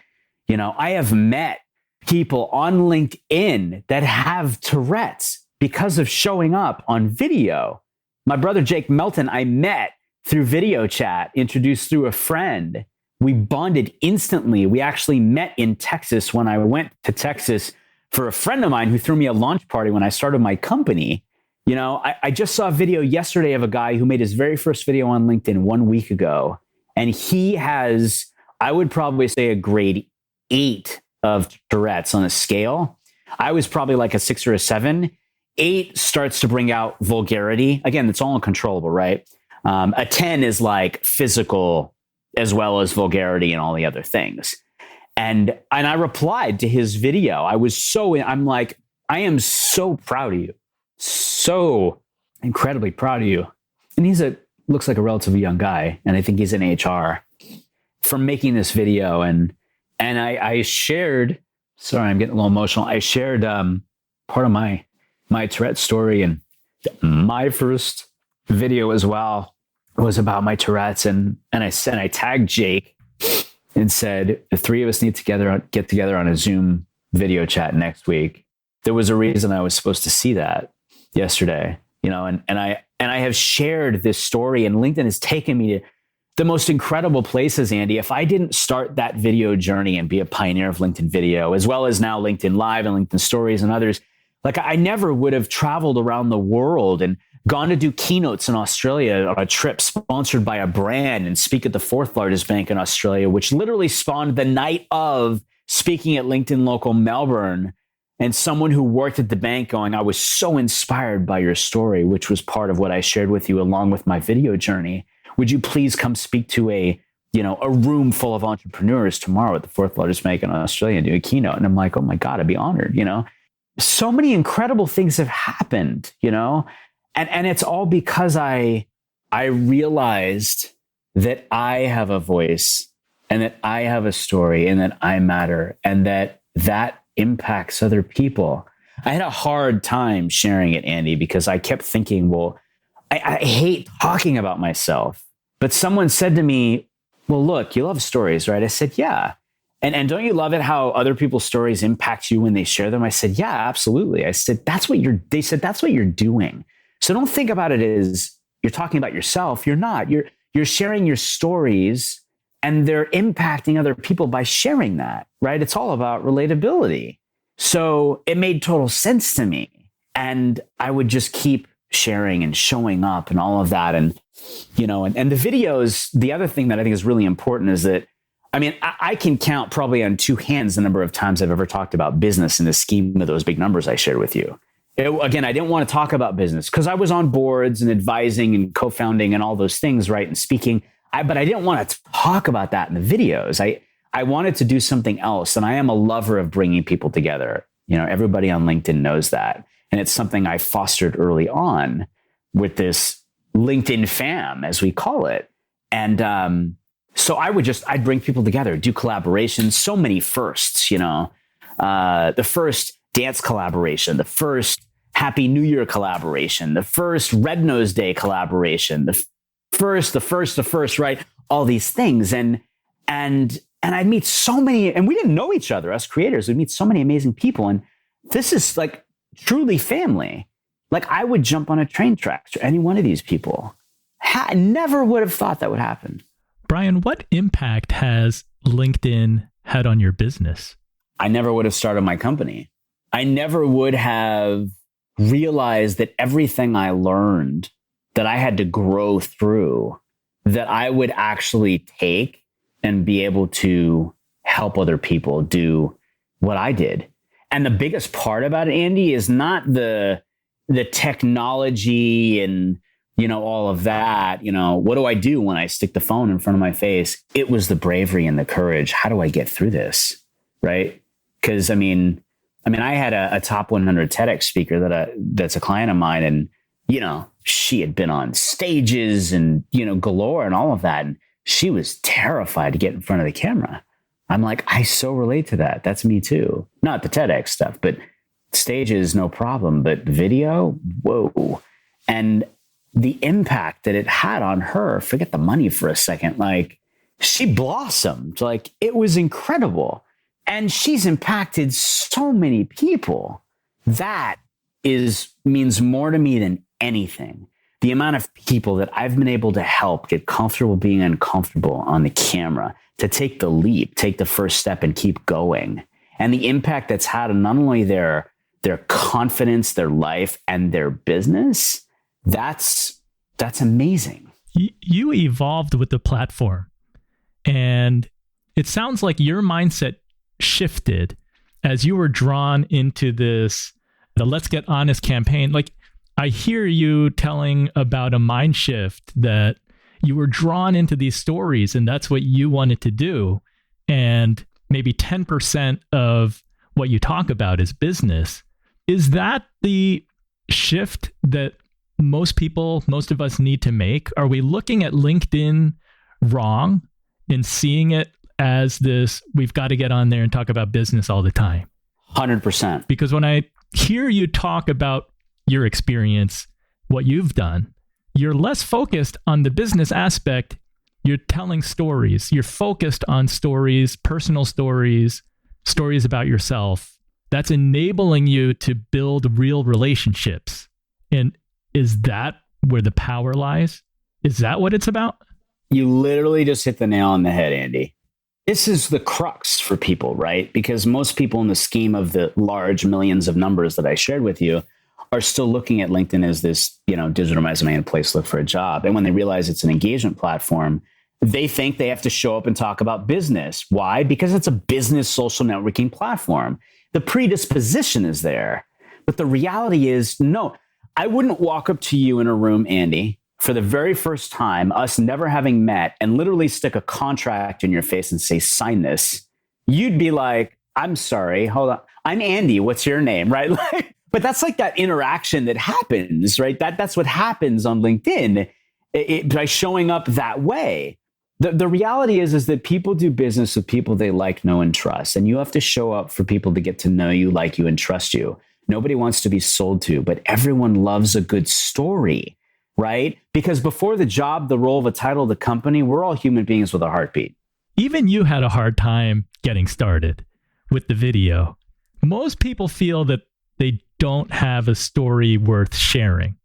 you know, I have met people on LinkedIn that have Tourette's because of showing up on video. My brother, Jake Melton, I met through video chat, introduced through a friend. We bonded instantly. We actually met in Texas when I went to Texas for a friend of mine who threw me a launch party when I started my company. You know, I just saw a video yesterday of a guy who made his very first video on LinkedIn 1 week ago. And he has, I would probably say, a grade 8 of Tourette's on a scale. I was probably like a 6 or a 7. 8 starts to bring out vulgarity. Again, it's all uncontrollable, right? A 10 is like physical as well as vulgarity and all the other things. And I replied to his video. I'm like, I am so proud of you. So incredibly proud of you. And looks like a relatively young guy. And I think he's in HR from making this video. And I shared, sorry, I'm getting a little emotional. I shared part of my Tourette story, and my first video as well was about my Tourette's. And I tagged Jake and said, the 3 of us need to get together on a Zoom video chat next week. There was a reason I was supposed to see that yesterday, you know, and I have shared this story, and LinkedIn has taken me the most incredible places, Andy. If I didn't start that video journey and be a pioneer of LinkedIn video, as well as now LinkedIn Live and LinkedIn Stories and others, like I never would have traveled around the world and gone to do keynotes in Australia on a trip sponsored by a brand and speak at the fourth largest bank in Australia, which literally spawned the night of speaking at LinkedIn Local Melbourne. And someone who worked at the bank going, I was so inspired by your story, which was part of what I shared with you along with my video journey. Would you please come speak to a room full of entrepreneurs tomorrow at the fourth largest bank in Australia and do a keynote? And I'm like, oh my God, I'd be honored, So many incredible things have happened, and it's all because I realized that I have a voice and that I have a story and that I matter and that impacts other people. I had a hard time sharing it, Andy, because I kept thinking, well, I hate talking about myself. But someone said to me, well, look, you love stories, right? I said, yeah. And don't you love it how other people's stories impact you when they share them? I said, yeah, absolutely. I said, they said, that's what you're doing. So don't think about it as you're talking about yourself. You're not. You're sharing your stories and they're impacting other people by sharing that, right? It's all about relatability. So it made total sense to me. And I would just keep sharing and showing up and all of that. And the videos, the other thing that I think is really important is that, I can count probably on two hands the number of times I've ever talked about business in the scheme of those big numbers I shared with you. Again, I didn't want to talk about business because I was on boards and advising and co-founding and all those things, right? And speaking, but I didn't want to talk about that in the videos. I wanted to do something else. And I am a lover of bringing people together. Everybody on LinkedIn knows that. And it's something I fostered early on with this LinkedIn fam, as we call it. And so I'd bring people together, do collaborations, so many firsts, the first dance collaboration, the first Happy New Year collaboration, the first Red Nose Day collaboration, the first, right? All these things. And I'd meet so many, and we didn't know each other, us creators, we'd meet so many amazing people. And this is like truly family. Like I would jump on a train track to any one of these people. I never would have thought that would happen. Brian, what impact has LinkedIn had on your business? I never would have started my company. I never would have realized that everything I learned that I had to grow through, that I would actually take and be able to help other people do what I did. And the biggest part about it, Andy, is not the technology and all of that, what do I do when I stick the phone in front of my face? It was the bravery and the courage. How do I get through this? Right? Because I had a top 100 TEDx speaker that's a client of mine, and she had been on stages and galore and all of that, and she was terrified to get in front of the camera. I'm like, I so relate to that. That's me too. Not the TEDx stuff, but stages, no problem. But video, whoa. And the impact that it had on her, forget the money for a second, like she blossomed. Like it was incredible. And she's impacted so many people. That means more to me than anything. The amount of people that I've been able to help get comfortable being uncomfortable on the camera, to take the leap, take the first step and keep going. And the impact that's had on not only their confidence, their life, and their business, that's amazing. You evolved with the platform, and it sounds like your mindset shifted as you were drawn into the Let's Get Honest campaign. Like I hear you telling about a mind shift that you were drawn into these stories and that's what you wanted to do. And maybe 10% of what you talk about is business. Is that the shift that most of us need to make? Are we looking at LinkedIn wrong and seeing it as this, we've got to get on there and talk about business all the time? 100%. Because when I hear you talk about your experience, what you've done, you're less focused on the business aspect. You're telling stories. You're focused on stories, personal stories, stories about yourself. That's enabling you to build real relationships. And is that where the power lies? Is that what it's about? You literally just hit the nail on the head, Andy. This is the crux for people, right? Because most people in the scheme of the large millions of numbers that I shared with you are still looking at LinkedIn as this, digital resume and place to look for a job. And when they realize it's an engagement platform, they think they have to show up and talk about business. Why? Because it's a business social networking platform. The predisposition is there. But the reality is, no, I wouldn't walk up to you in a room, Andy, for the very first time, us never having met, and literally stick a contract in your face and say, sign this. You'd be like, I'm sorry, hold on. I'm Andy. What's your name? Right? But that's like that interaction that happens, right? That's what happens on LinkedIn by showing up that way. The reality is that people do business with people they like, know, and trust. And you have to show up for people to get to know you, like you, and trust you. Nobody wants to be sold to, but everyone loves a good story, right? Because before the job, the role, the title, the company, we're all human beings with a heartbeat. Even you had a hard time getting started with the video. Most people feel that they don't have a story worth sharing.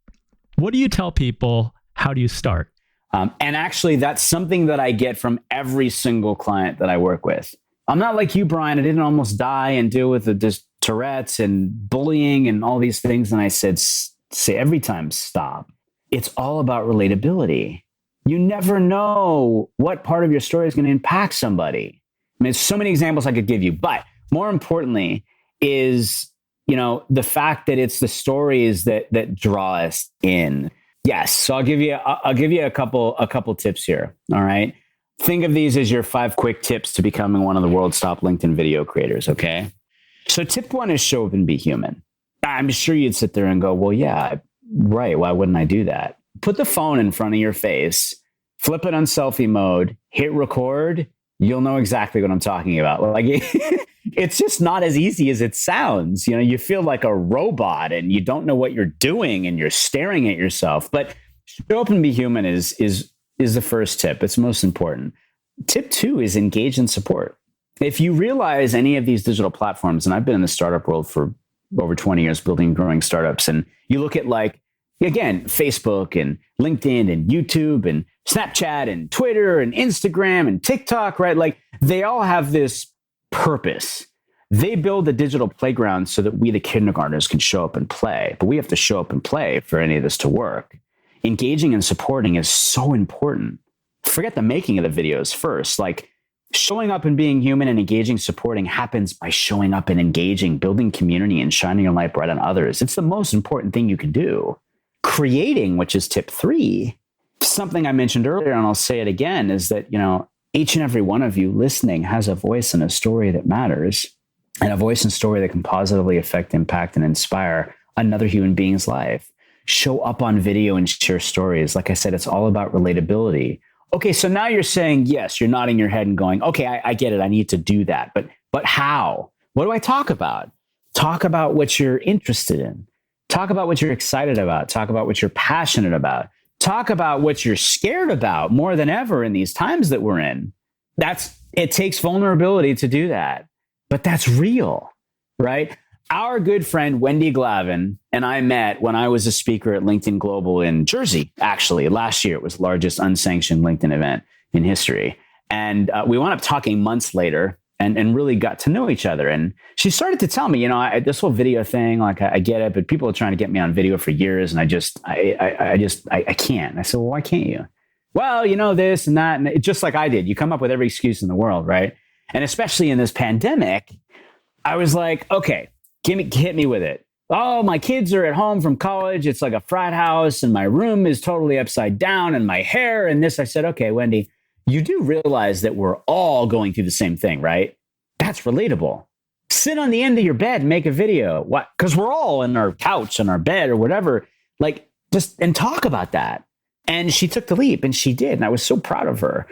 What do you tell people? How do you start? And actually, that's something that I get from every single client that I work with. I'm not like you, Brian. I didn't almost die and deal with the Tourette's and bullying and all these things. And I said, say every time, stop. It's all about relatability. You never know what part of your story is going to impact somebody. I mean, there's so many examples I could give you, but more importantly is, the fact that it's the stories that draw us in. Yes. So I'll give you a couple tips here. All right. Think of these as your 5 quick tips to becoming one of the world's top LinkedIn video creators. Okay. So tip 1 is show up and be human. I'm sure you'd sit there and go, well, yeah, right. Why wouldn't I do that? Put the phone in front of your face, flip it on selfie mode, hit record. You'll know exactly what I'm talking about. Like it's just not as easy as it sounds. You feel like a robot and you don't know what you're doing and you're staring at yourself. But show up and be human is the first tip. It's most important. Tip 2 is engage and support. If you realize any of these digital platforms, and I've been in the startup world for over 20 years building and growing startups, and you look at again, Facebook and LinkedIn and YouTube and Snapchat and Twitter and Instagram and TikTok, right? They all have this purpose. They build a digital playground so that we, the kindergartners, can show up and play. But we have to show up and play for any of this to work. Engaging and supporting is so important. Forget the making of the videos first. Showing up and being human and engaging, supporting happens by showing up and engaging, building community and shining your light bright on others. It's the most important thing you can do. Creating, which is tip 3, something I mentioned earlier, and I'll say it again, is that, each and every one of you listening has a voice and a story that matters, and a voice and story that can positively affect, impact, and inspire another human being's life. Show up on video and share stories. Like I said, it's all about relatability. Okay, so now you're saying, yes, you're nodding your head and going, okay, I get it. I need to do that. But how? What do I talk about? Talk about what you're interested in. Talk about what you're excited about. Talk about what you're passionate about. Talk about what you're scared about more than ever in these times that we're in. It takes vulnerability to do that, but that's real, right? Our good friend, Wendy Glavin, and I met when I was a speaker at LinkedIn Global in Jersey, actually. Last year, it was the largest unsanctioned LinkedIn event in history. And we wound up talking months later and really got to know each other. And she started to tell me, this whole video thing, I get it, but people are trying to get me on video for years. And I can't. I said, well, why can't you? Well, this and that. And it's just like I did. You come up with every excuse in the world, right? And especially in this pandemic, I was like, okay, hit me with it. Oh, my kids are at home from college. It's like a frat house and my room is totally upside down and my hair and this. I said, okay, Wendy, you do realize that we're all going through the same thing, right? That's relatable. Sit on the end of your bed and make a video. What? Because we're all in our couch and our bed or whatever, and talk about that. And she took the leap and she did. And I was so proud of her.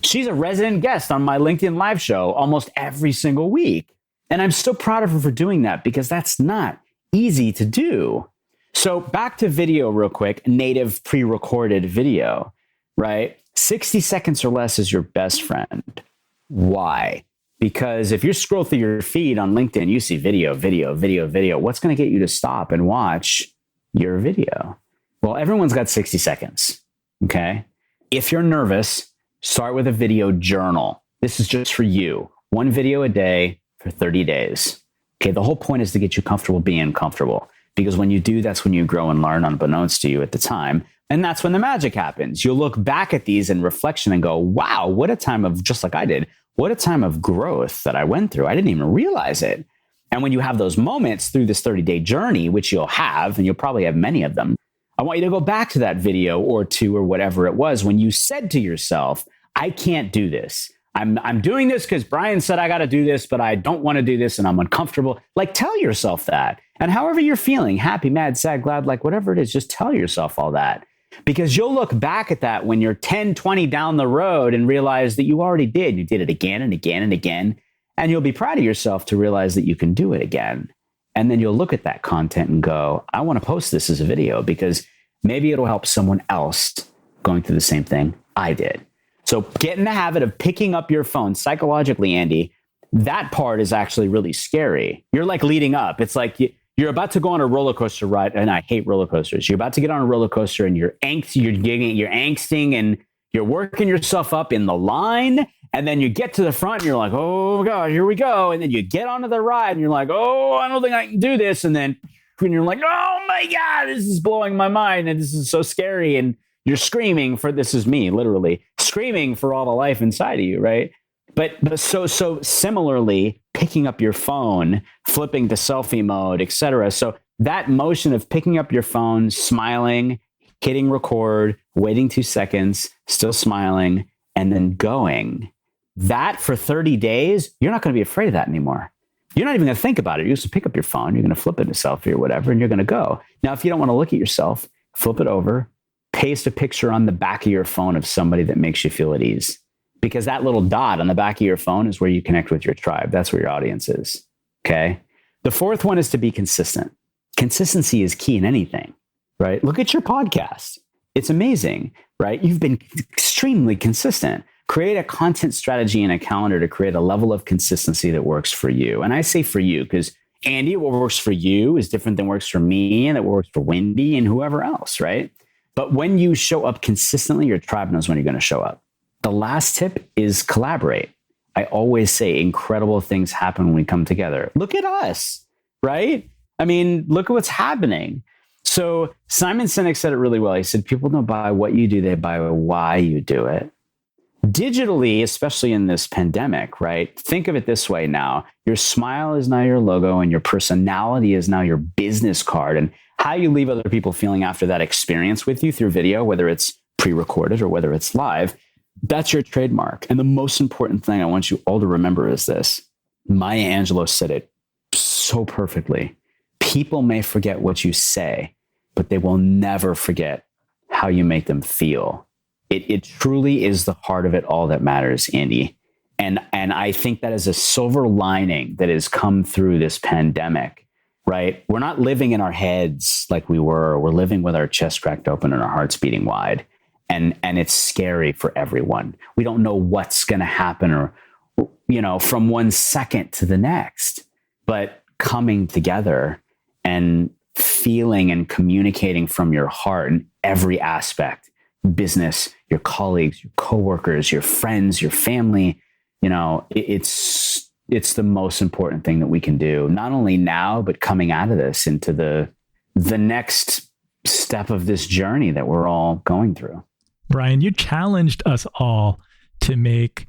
She's a resident guest on my LinkedIn live show almost every single week. And I'm so proud of her for doing that because that's not easy to do. So back to video real quick, native pre-recorded video, right? 60 seconds or less is your best friend. Why? Because if you scroll through your feed on LinkedIn, you see video. What's going to get you to stop and watch your video? Well, everyone's got 60 seconds, okay? If you're nervous, Start with a video journal. This is just for you. 1 video a day for 30 days. Okay, the whole point is to get you comfortable being comfortable. Because when you do, that's when you grow and learn unbeknownst to you at the time. And that's when the magic happens. You'll look back at these in reflection and go, wow, what a time of, just like I did, what a time of growth that I went through. I didn't even realize it. And when you have those moments through this 30-day journey, which you'll have, and you'll probably have many of them, I want you to go back to that video or 2 or whatever it was when you said to yourself, I can't do this. I'm doing this because Brian said I got to do this, but I don't want to do this and I'm uncomfortable. Like, tell yourself that. And however you're feeling, happy, mad, sad, glad, like whatever it is, just tell yourself all that. Because you'll look back at that when you're 10, 20 down the road and realize that you already did. You did it again and again and again. And you'll be proud of yourself to realize that you can do it again. And then you'll look at that content and go, I want to post this as a video because maybe it'll help someone else going through the same thing I did. So get in the habit of picking up your phone psychologically, Andy. That part is actually really scary. You're like leading up. It's like you're about to go on a roller coaster ride, and I hate roller coasters. You're about to get on a roller coaster, and you're angsting, and you're working yourself up in the line, and then you get to the front, and you're like, oh God, here we go. And then you get onto the ride, and you're like, oh, I don't think I can do this. And then when you're like, oh my God, this is blowing my mind, and this is so scary, and you're screaming for, this is me, literally, screaming for all the life inside of you, right? But so similarly, picking up your phone, flipping to selfie mode, etc. So that motion of picking up your phone, smiling, hitting record, waiting 2 seconds, still smiling, and then going, that for 30 days, you're not going to be afraid of that anymore. You're not even going to think about it. You're just pick up your phone, you're going to flip it to selfie or whatever, and you're going to go. Now, if you don't want to look at yourself, flip it over, paste a picture on the back of your phone of somebody that makes you feel at ease. Because that little dot on the back of your phone is where you connect with your tribe. That's where your audience is. Okay. The 4th one is to be consistent. Consistency is key in anything, right? Look at your podcast. It's amazing, right? You've been extremely consistent. Create a content strategy and a calendar to create a level of consistency that works for you. And I say for you because Andy, what works for you is different than works for me and that works for Wendy and whoever else, right? But when you show up consistently, your tribe knows when you're going to show up. The last tip is collaborate. I always say incredible things happen when we come together. Look at us, right? I mean, look at what's happening. So Simon Sinek said it really well. He said, people don't buy what you do, they buy why you do it. Digitally, especially in this pandemic, right? Think of it this way now. Your smile is now your logo and your personality is now your business card. And how you leave other people feeling after that experience with you through video, whether it's pre-recorded or whether it's live, that's your trademark. And the most important thing I want you all to remember is this. Maya Angelou said it so perfectly. People may forget what you say, but they will never forget how you make them feel. It truly is the heart of it all that matters, Andy. And I think that is a silver lining that has come through this pandemic, right? We're not living in our heads like we were. We're living with our chest cracked open and our hearts beating wide. And it's scary for everyone. We don't know what's going to happen or, from one second to the next. But coming together and feeling and communicating from your heart in every aspect, business, your colleagues, your coworkers, your friends, your family, it's the most important thing that we can do, not only now, but coming out of this into the next step of this journey that we're all going through. Brian, you challenged us all to make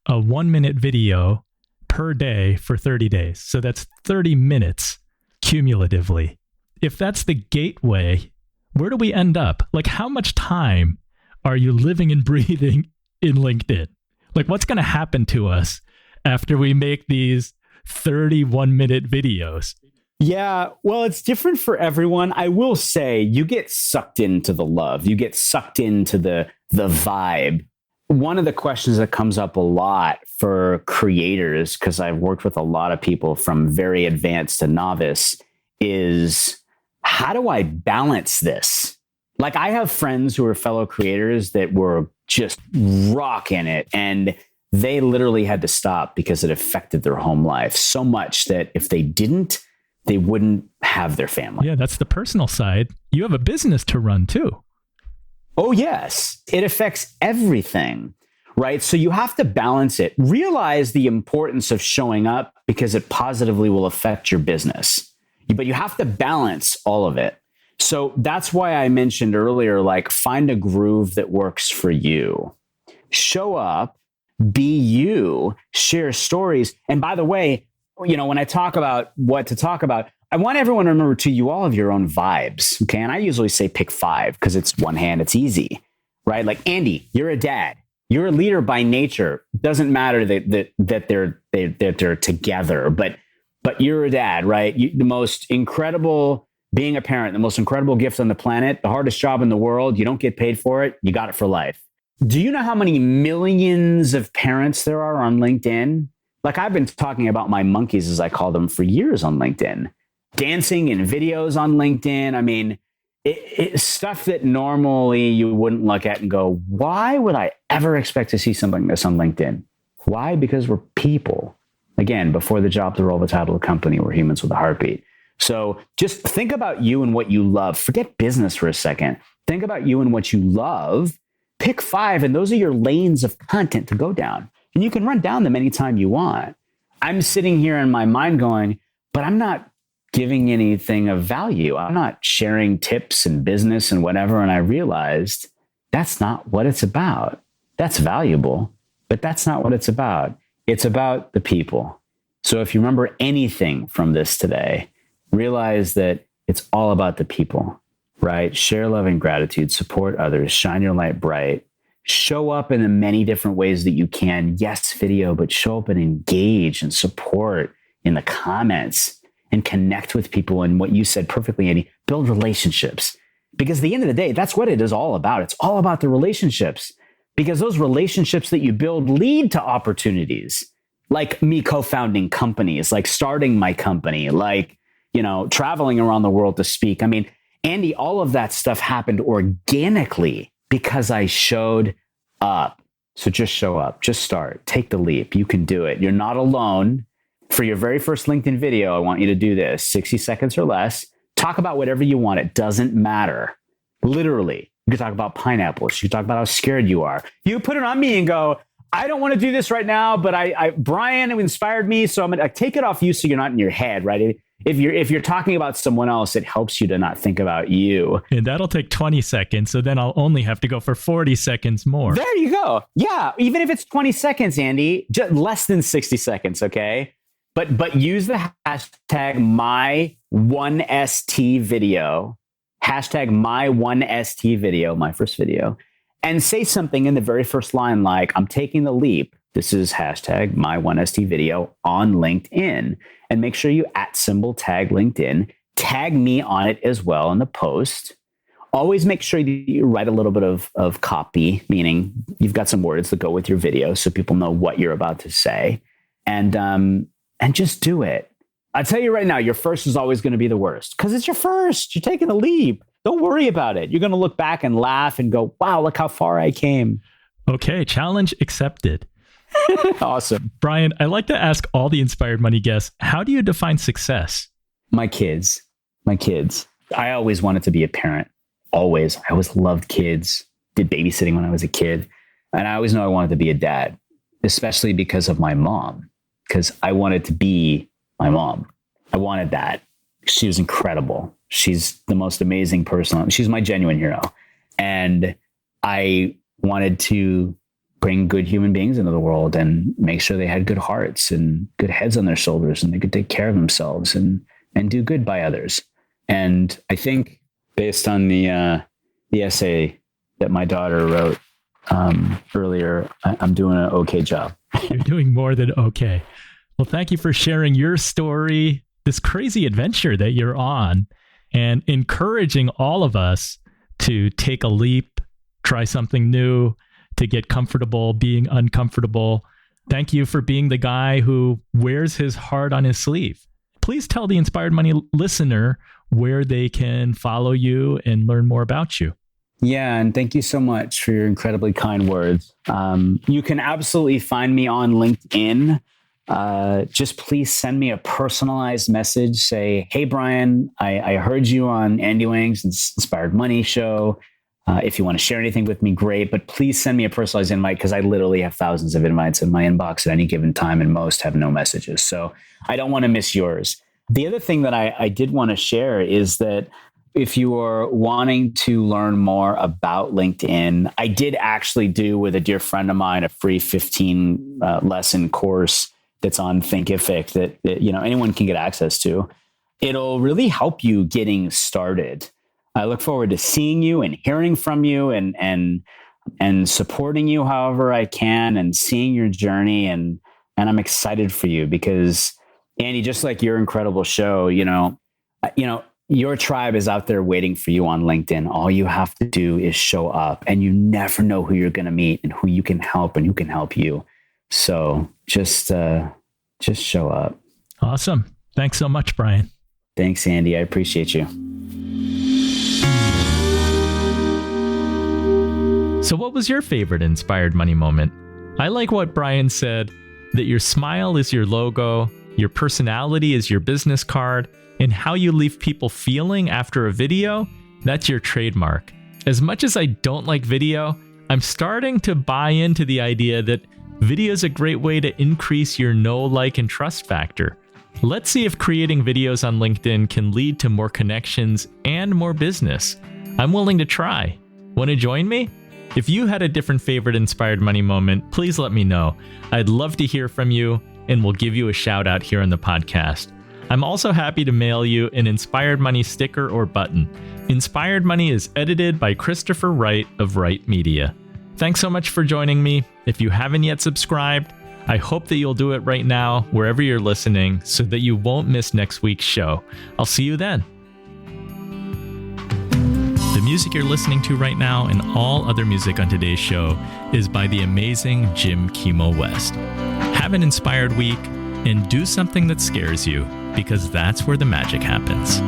a 1-minute video per day for 30 days. So that's 30 minutes cumulatively. If that's the gateway, where do we end up? Like, how much time are you living and breathing in LinkedIn? Like, what's going to happen to us after we make these 31-minute videos? Yeah, well, it's different for everyone. I will say you get sucked into the love. You get sucked into the vibe. One of the questions that comes up a lot for creators, because I've worked with a lot of people from very advanced to novice, is how do I balance this? Like, I have friends who are fellow creators that were just rocking it, and they literally had to stop because it affected their home life so much that if they didn't, they wouldn't have their family. Yeah, that's the personal side. You have a business to run too. Oh, yes. It affects everything. right? So you have to balance it. Realize the importance of showing up because it positively will affect your business. But you have to balance all of it. So that's why I mentioned earlier, like, find a groove that works for you. Show up, be you, share stories. And by the way, when I talk about what to talk about, I want everyone to remember too, you all have your own vibes. Okay. And I usually say pick 5 because it's one hand, it's easy, right? Like, Andy, you're a dad. You're a leader by nature. Doesn't matter that they're together, but you're a dad, right? The most incredible, being a parent, the most incredible gift on the planet, the hardest job in the world. You don't get paid for it. You got it for life. Do you know how many millions of parents there are on LinkedIn? Like, I've been talking about my monkeys, as I call them, for years on LinkedIn, dancing in videos on LinkedIn. I mean, it's stuff that normally you wouldn't look at and go, why would I ever expect to see something like this on LinkedIn? Why? Because we're people. Again, before the job, the role, the title of the company, we're humans with a heartbeat. So just think about you and what you love. Forget business for a second. Think about you and what you love. Pick 5, and those are your lanes of content to go down. And you can run down them anytime you want. I'm sitting here in my mind going, but I'm not giving anything of value. I'm not sharing tips and business and whatever. And I realized that's not what it's about. That's valuable, but that's not what it's about. It's about the people. So if you remember anything from this today, realize that it's all about the people, right? Share love and gratitude, support others, shine your light bright, show up in the many different ways that you can. Yes, video, but show up and engage and support in the comments and connect with people. And what you said perfectly, Andy, build relationships. Because at the end of the day, that's what it is all about. It's all about the relationships, because those relationships that you build lead to opportunities, like me co-founding companies, like starting my company, like, traveling around the world to speak. I mean, Andy, all of that stuff happened organically because I showed up. So just show up, just start, take the leap. You can do it. You're not alone. For your very first LinkedIn video, I want you to do this, 60 seconds or less. Talk about whatever you want. It doesn't matter. Literally. You can talk about pineapples. You can talk about how scared you are. You put it on me and go, I don't want to do this right now, but Brian inspired me, so I'm going to take it off you so you're not in your head, right? If you're talking about someone else, it helps you to not think about you. And that'll take 20 seconds. So then I'll only have to go for 40 seconds more. There you go. Yeah. Even if it's 20 seconds, Andy, just less than 60 seconds. Okay. But use the hashtag my1st video, hashtag my1st video, my first video, and say something in the very first line like, I'm taking the leap. This is hashtag my1st video on LinkedIn. And make sure you @tag LinkedIn. Tag me on it as well in the post. Always make sure that you write a little bit of copy, meaning you've got some words that go with your video so people know what you're about to say. And just do it. I tell you right now, your first is always going to be the worst because it's your first. You're taking the leap. Don't worry about it. You're going to look back and laugh and go, wow, look how far I came. Okay, challenge accepted. Awesome. Brian, I like to ask all the Inspired Money guests, how do you define success? My kids. I always wanted to be a parent. Always. I always loved kids. Did babysitting when I was a kid. And I always knew I wanted to be a dad, especially because of my mom. Because I wanted to be my mom. I wanted that. She was incredible. She's the most amazing person. She's my genuine hero. And I wanted to bring good human beings into the world and make sure they had good hearts and good heads on their shoulders and they could take care of themselves and do good by others. And I think based on the essay that my daughter wrote earlier, I'm doing an okay job. You're doing more than okay. Well, thank you for sharing your story, this crazy adventure that you're on, and encouraging all of us to take a leap, try something new, to get comfortable being uncomfortable. Thank you for being the guy who wears his heart on his sleeve. Please tell the Inspired Money listener where they can follow you and learn more about you. Yeah, and thank you so much for your incredibly kind words. You can absolutely find me on LinkedIn. Just please send me a personalized message. Say, hey, Brian, I heard you on Andy Wang's Inspired Money show. If you want to share anything with me, great. But please send me a personalized invite, because I literally have thousands of invites in my inbox at any given time, and most have no messages. So I don't want to miss yours. The other thing that I did want to share is that if you are wanting to learn more about LinkedIn, I did actually do with a dear friend of mine a free 15 lesson course that's on Thinkific that anyone can get access to. It'll really help you getting started. I look forward to seeing you and hearing from you and supporting you however I can, and seeing your journey. And I'm excited for you because, Andy, just like your incredible show, your tribe is out there waiting for you on LinkedIn. All you have to do is show up, and you never know who you're going to meet and who you can help and who can help you. So just show up. Awesome. Thanks so much, Brian. Thanks, Andy. I appreciate you. So what was your favorite inspired money moment? I like what Brian said, that your smile is your logo, your personality is your business card, and how you leave people feeling after a video, that's your trademark. As much as I don't like video, I'm starting to buy into the idea that video is a great way to increase your know, like, and trust factor. Let's see if creating videos on LinkedIn can lead to more connections and more business. I'm willing to try. Want to join me? If you had a different favorite inspired money moment, please let me know. I'd love to hear from you, and we'll give you a shout out here on the podcast. I'm also happy to mail you an Inspired Money sticker or button. Inspired Money is edited by Christopher Wright of Wright Media. Thanks so much for joining me. If you haven't yet subscribed, I hope that you'll do it right now, wherever you're listening, so that you won't miss next week's show. I'll see you then. The music you're listening to right now, and all other music on today's show, is by the amazing Jim Kimo West. Have an inspired week, and do something that scares you, because that's where the magic happens.